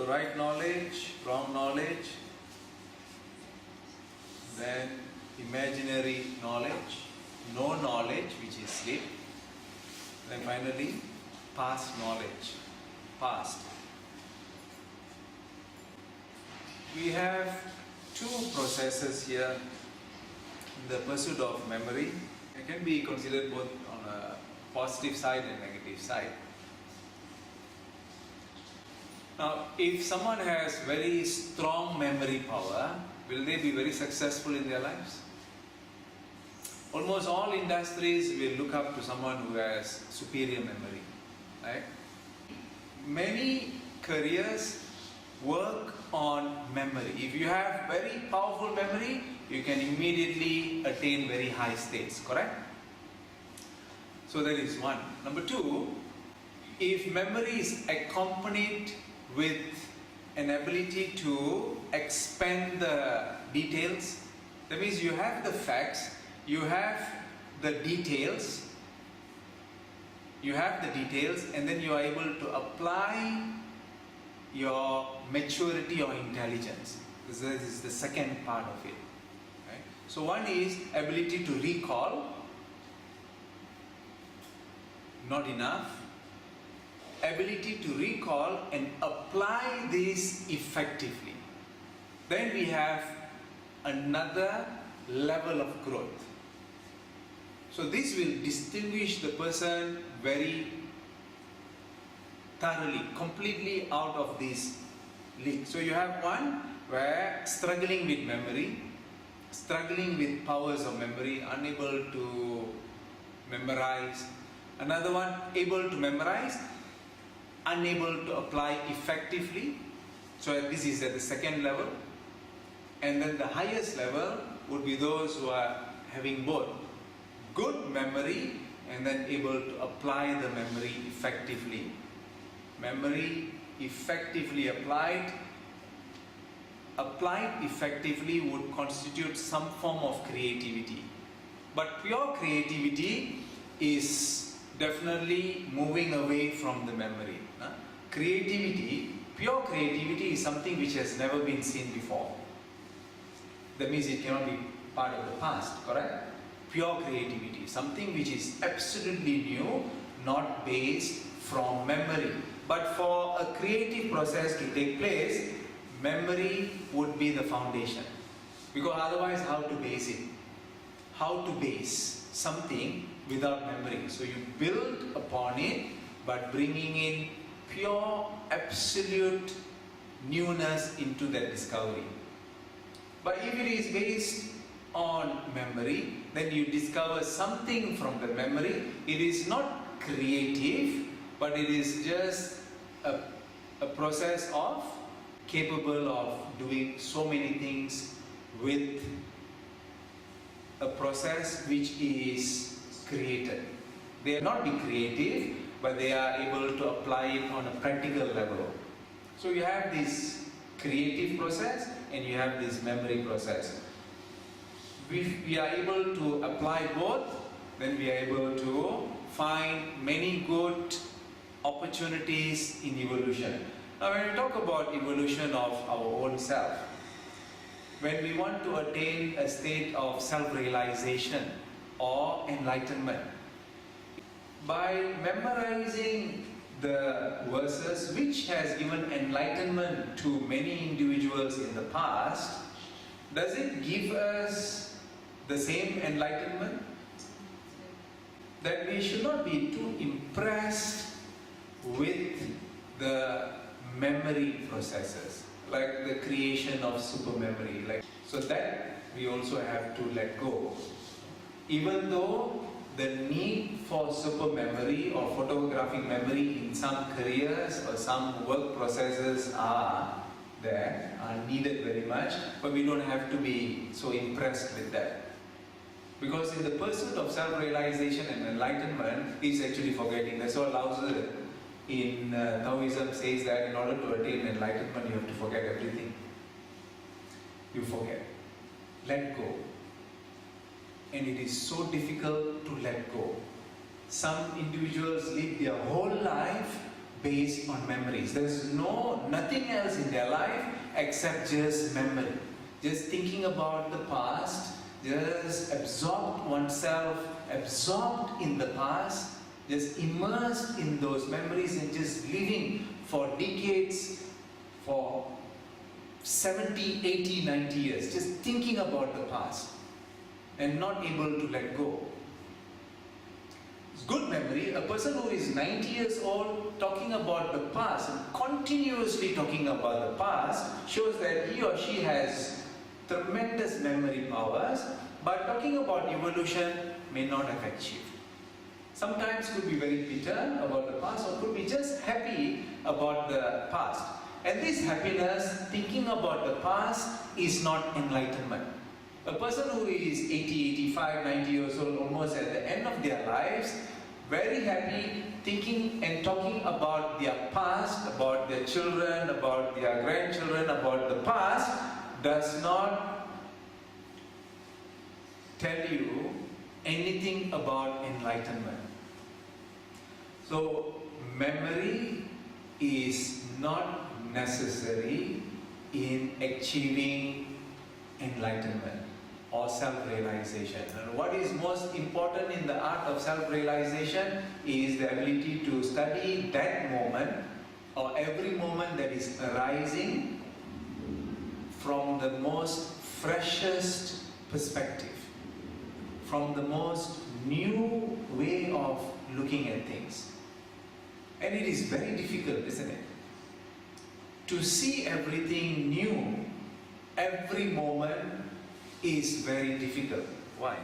So right knowledge, wrong knowledge, then imaginary knowledge, no knowledge which is sleep, then finally past knowledge, past. We have two processes here in the pursuit of memory. It can be considered both on a positive side and negative side. Now, if someone has very strong memory power, will they be very successful in their lives? Almost all industries will look up to someone who has superior memory, right? Many careers work on memory. If you have very powerful memory, you can immediately attain very high states, correct? So that is one. Number two, if memory is accompanied with an ability to expand the details, that means you have the facts, you have the details, and then you are able to apply your maturity or intelligence. This is the second part of it. Right? So one is ability to recall, not enough. Ability to recall and apply this effectively. Then we have another level of growth. So this will distinguish the person very thoroughly, completely out of this league. So you have one where struggling with memory, struggling with powers of memory, unable to memorize. Another one able to memorize, unable to apply effectively. So this is at the second level. And then the highest level would be those who are having both good memory and then able to apply the memory effectively. Memory effectively applied effectively would constitute some form of creativity. But pure creativity is definitely moving away from the memory. Pure creativity is something which has never been seen before. That means it cannot be part of the past, correct? Pure creativity, something which is absolutely new, not based from memory. But for a creative process to take place, memory would be the foundation. Because otherwise, how to base it? How to base something without memory? So you build upon it, but bringing in pure, absolute newness into that discovery. But if it is based on memory, then you discover something from the memory. It is not creative, but it is just a process of capable of doing so many things with a process which is created. They are not be creative, but they are able to apply it on a practical level. So you have this creative process and you have this memory process. If we are able to apply both, then we are able to find many good opportunities in evolution. Now when we talk about evolution of our own self, when we want to attain a state of self-realization or enlightenment, by memorizing the verses which has given enlightenment to many individuals in the past, does it give us the same enlightenment? That we should not be too impressed with the memory processes, like the creation of super memory. So that we also have to let go. Even though the need for super memory or photographic memory in some careers or some work processes are there, are needed very much, but we don't have to be so impressed with that. Because in the pursuit of self-realization and enlightenment is actually forgetting. That's what Lao Tzu in Taoism says, that in order to attain enlightenment you have to forget everything. You forget. Let go. And it is so difficult to let go. Some individuals live their whole life based on memories. There's nothing else in their life except just memory. Just thinking about the past, just absorbed oneself, absorbed in the past, just immersed in those memories and just living for decades, for 70, 80, 90 years, just thinking about the past and not able to let go. Good memory, a person who is 90 years old talking about the past and continuously talking about the past shows that he or she has tremendous memory powers, but talking about evolution may not have achieved. Sometimes could be very bitter about the past or could be just happy about the past. And this happiness, thinking about the past, is not enlightenment. A person who is 80, 85, 90 years old, almost at the end of their lives, very happy, thinking and talking about their past, about their children, about their grandchildren, about the past, does not tell you anything about enlightenment. So, memory is not necessary in achieving enlightenment or self-realization. And what is most important in the art of self-realization is the ability to study that moment or every moment that is arising from the most freshest perspective, from the most new way of looking at things. And it is very difficult, isn't it? To see everything new every moment is very difficult. Why?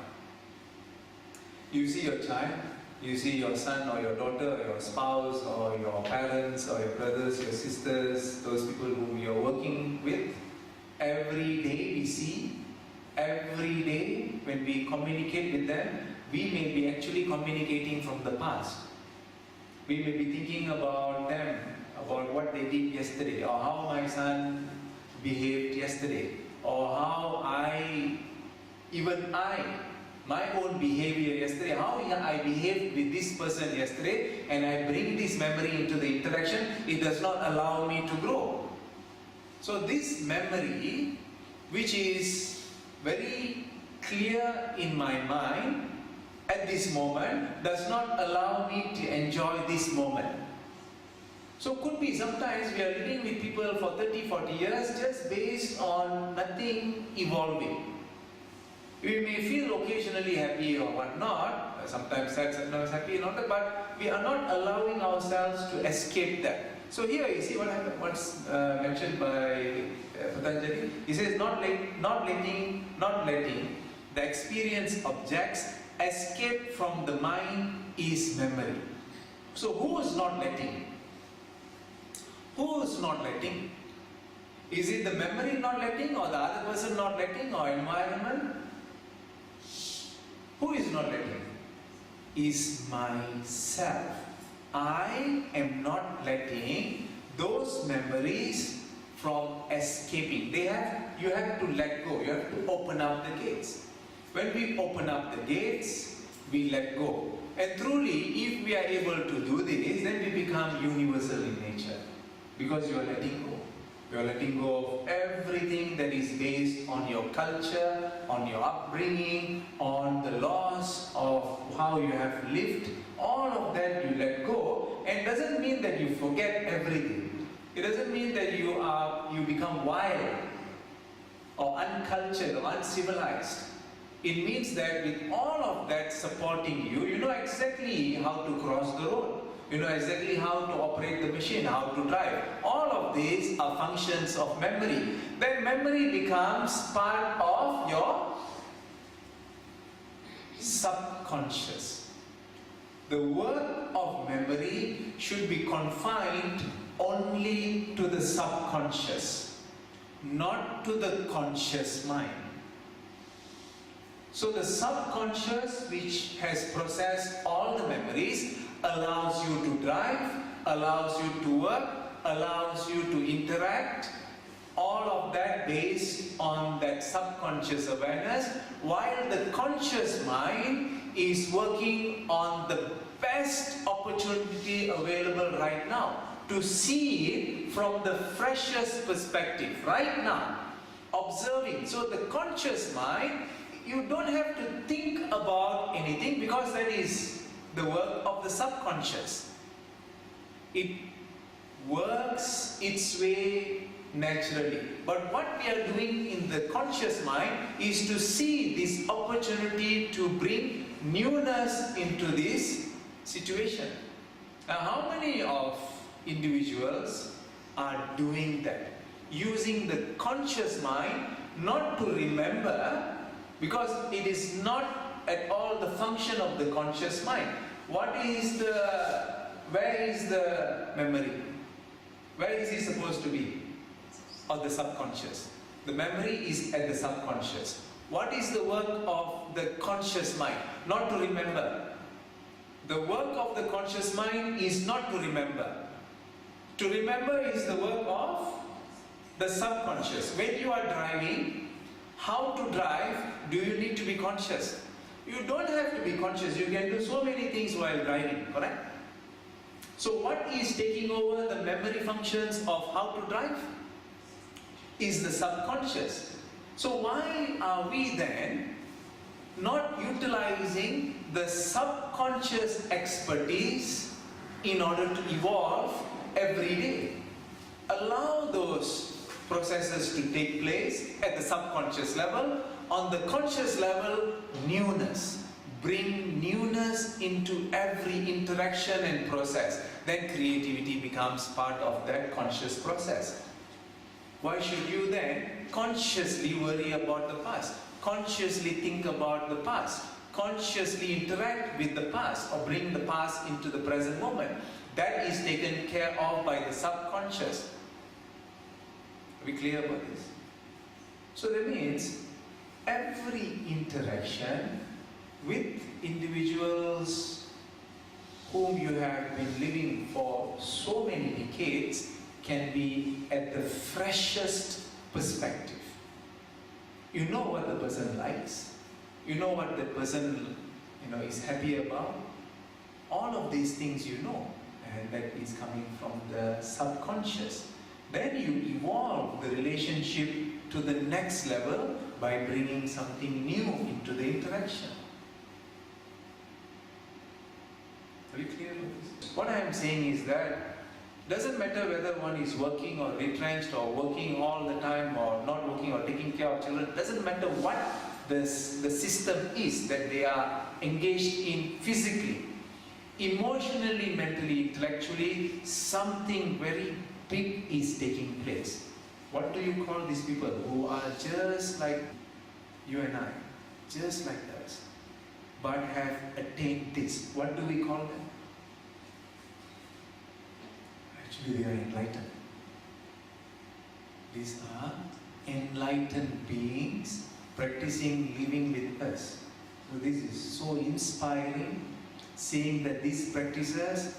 You see your child, you see your son or your daughter or your spouse or your parents or your brothers, your sisters, those people whom you are working with. Every day we see, every day when we communicate with them, we may be actually communicating from the past. We may be thinking about them, about what they did yesterday, or how my son behaved yesterday, or how my own behavior yesterday, how I behaved with this person yesterday, and I bring this memory into the interaction. It does not allow me to grow. So this memory, which is very clear in my mind at this moment, does not allow me to enjoy this moment. So could be sometimes we are living with people for 30, 40 years just based on nothing evolving. We may feel occasionally happy or whatnot, sometimes sad, sometimes happy and all that, but we are not allowing ourselves to escape that. So here you see what's mentioned by Patanjali. He says not letting the experience objects escape from the mind is memory. So who is not letting? Who is not letting? Is it the memory not letting, or the other person not letting, or environment? Who is not letting? Is myself. I am not letting those memories from escaping. You have to let go. You have to open up the gates. When we open up the gates, we let go. And truly, if we are able to do this, then we become universal in nature. Because you are letting go. You are letting go of everything that is based on your culture, on your upbringing, on the laws of how you have lived. All of that you let go, and doesn't mean that you forget everything. It doesn't mean that you become wild or uncultured or uncivilized. It means that with all of that supporting you, you know exactly how to cross the road. You know exactly how to operate the machine, how to drive. All of these are functions of memory. Then memory becomes part of your subconscious. The work of memory should be confined only to the subconscious, not to the conscious mind. So the subconscious, which has processed all the memories, allows you to drive, allows you to work, allows you to interact, all of that based on that subconscious awareness, while the conscious mind is working on the best opportunity available right now. to see it from the freshest perspective, right now, observing. So the conscious mind, you don't have to think about anything because that is the work of the subconscious. It works its way naturally. But what we are doing in the conscious mind is to see this opportunity to bring newness into this situation. Now, how many of individuals are doing that? Using the conscious mind not to remember, because it is not at all the function of the conscious mind. Where is the memory? Where is it supposed to be? Or the subconscious? The memory is at the subconscious. What is the work of the conscious mind? Not to remember. The work of the conscious mind is not to remember. To remember is the work of the subconscious. When you are driving, how to drive, do you need to be conscious? You don't have to be conscious. You can do so many things while driving, correct? So what is taking over the memory functions of how to drive? Is the subconscious. So why are we then not utilizing the subconscious expertise in order to evolve every day? Allow those processes to take place at the subconscious level. On the conscious level, newness. Bring newness into every interaction and process. Then creativity becomes part of that conscious process. Why should you then consciously worry about the past? Consciously think about the past? Consciously interact with the past or bring the past into the present moment? That is taken care of by the subconscious. Are we clear about this? So that means every interaction with individuals whom you have been living for so many decades can be at the freshest perspective. You know what the person likes. You know what the person is happy about. All of these things you know, and that is coming from the subconscious. Then you evolve the relationship to the next level by bringing something new into the interaction. Are you clear with this? What I am saying is that doesn't matter whether one is working or retrenched or working all the time or not working or taking care of children. Doesn't matter what the system is that they are engaged in physically. Emotionally, mentally, intellectually, something very big is taking place. What do you call these people who are just like you and I, just like us, but have attained this? What do we call them? Actually, they are enlightened. These are enlightened beings practicing living with us. So this is so inspiring, seeing that these practices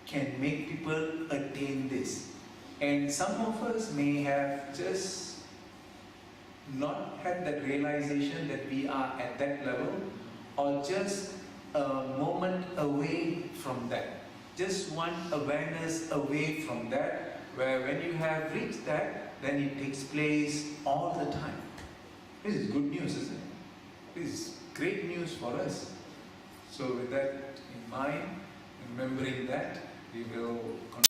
can make people attain this. And some of us may have just not had that realization that we are at that level, or just a moment away from that. Just one awareness away from that, where when you have reached that, then it takes place all the time. This is good news, isn't it? This is great news for us. So with that in mind, remembering that, we will continue.